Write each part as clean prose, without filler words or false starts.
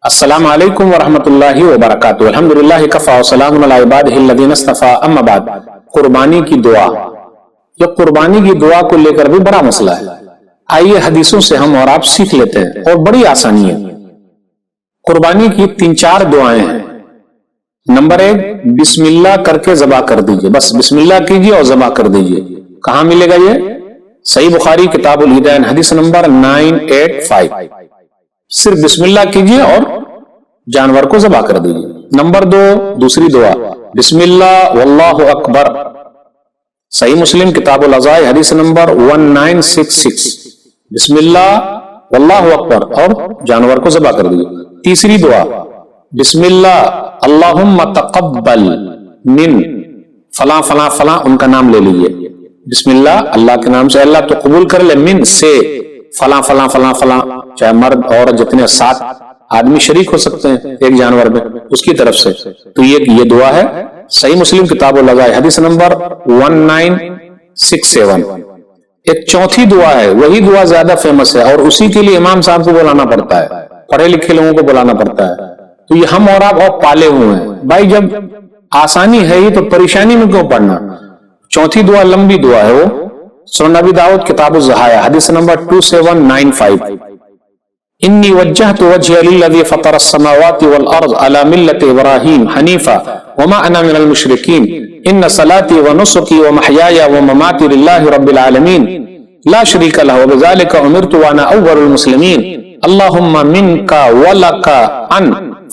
अस्सलाम वालेकुम वरहमतुल्लाहि वबरकातुहू। अल्हम्दुलिल्लाहि कफ़ा व सलामुन अला इबादिहिल लज़ीना इस्तफ़ा, अम्मा बाद। कुर्बानी की दुआ, ये कुर्बानी की दुआ को लेकर भी बड़ा मसला है। आइए हदीसों से हम और आप सीख लेते हैं, और बड़ी आसानी है। कुर्बानी की 3-4 दुआएं हैं। नंबर 1, बिस्मिल्लाह करके ज़बा कर दीजिए। बस बिस्मिल्लाह कीजिए और ज़बा कर दीजिए। कहां मिलेगा ये? सही बुखारी किताबुल हिदायन हदीस नंबर 985। सिर्फ बिस्मिल्लाह कीजिए और जानवर को ज़बा कर दीजिए। नंबर 2, दूसरी दुआ, बिस्मिल्लाह वल्लाहु अकबर। सही मुस्लिम किताबुल अज़ाए हदीस नंबर 1966। बिस्मिल्लाह वल्लाहु अकबर और जानवर को ज़बा कर दीजिए। तीसरी दुआ, बिस्मिल्लाह अल्लाहुम्मा तक़ब्बल मिन फला फला फला, उनका नाम ले लीजिए। बिस्मिल्लाह, अल्लाह के नाम से, अल्लाह तो कबूल कर ले, मिन से फला फला फला फला, चाहे मर्द औरत जितने 7 आदमी शरीक हो सकते हैं एक जानवर में, उसकी तरफ से। तो ये दुआ है। सही मुस्लिम किताबुल अज़ाए हदीस नंबर 1967। एक चौथी दुआ है, वही दुआ ज्यादा फेमस है और उसी के लिए इमाम साहब को बुलाना पड़ता है, पढ़े लिखे लोगों को बुलाना पड़ता है। तो ये हम और आप और पाले हुए हैं भाई। जब आसानी है ही तो परेशानी में क्यों पड़ना। चौथी दुआ लंबी दुआ है, वो सुनन अबी दाऊद किताबुज़ ज़हाया हदीस नंबर 2795। इन्नी वज्जहतु वज्हिया लिल्लज़ी फ़तरस समावाति वल अर्ज़ अला मिल्लति इब्राहीम हनीफ़ा वमा अना मिनल मुशरिकीन इन्न सलाती व नुसुकी व महयाया व ममाती लिल्लाहि रब्बिल आलमीन ला शरीका लहु व बिज़ालिका उमिरतु व अना अव्वलुल मुस्लिमीन अल्लाहुम्मा मिनका व लका अन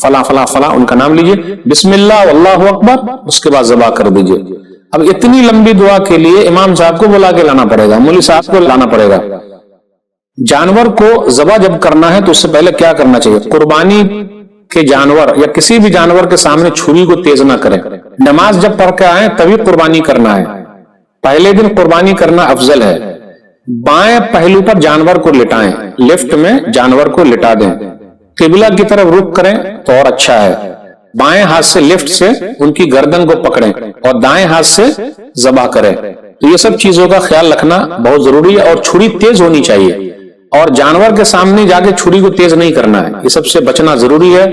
फला फला फला, उनका नाम लीजिए। बिस्मिल्लाह वल्लाहु अकबर, उसके बाद ज़बा कर दीजिए। अब इतनी लंबी दुआ के लिए इमाम साहब को बुला के लाना पड़ेगा, मौलवी साहब को लाना पड़ेगा। जानवर को ज़बा जब करना है तो उससे पहले क्या करना चाहिए? कुर्बानी के जानवर या किसी भी जानवर के सामने छुरी को तेज ना करें। नमाज जब पढ़ के आए तभी कुर्बानी करना है। पहले दिन कुर्बानी करना अफजल है। बाएं पहलू पर जानवर को लिटाएं, लेफ्ट में जानवर को लिटा दें, किबला की तरफ रुख करें तो और अच्छा है। बाएं हाथ से लेफ्ट से उनकी गर्दन को पकड़ें और दाएं हाथ से ज़बा करें। तो ये सब चीजों का ख्याल रखना बहुत जरूरी है। और छुरी तेज होनी चाहिए और जानवर के सामने जाके छुरी को तेज नहीं करना है, ये सबसे बचना जरूरी है।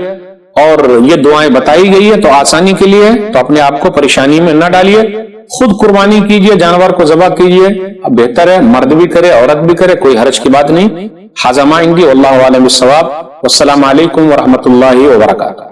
और ये दुआएं बताई गई है तो आसानी के लिए, तो अपने आप को परेशानी में न डालिए। खुद कुर्बानी कीजिए, जानवर को ज़बा कीजिए। अब बेहतर है मर्द भी करे औरत भी करे, कोई हर्ज की बात नहीं। हाज़ा मा इंदी वल्लाहु आलम बिस्सवाब। वस्सलामु अलैकुम वरहमतुल्लाहि वबरकातुहू।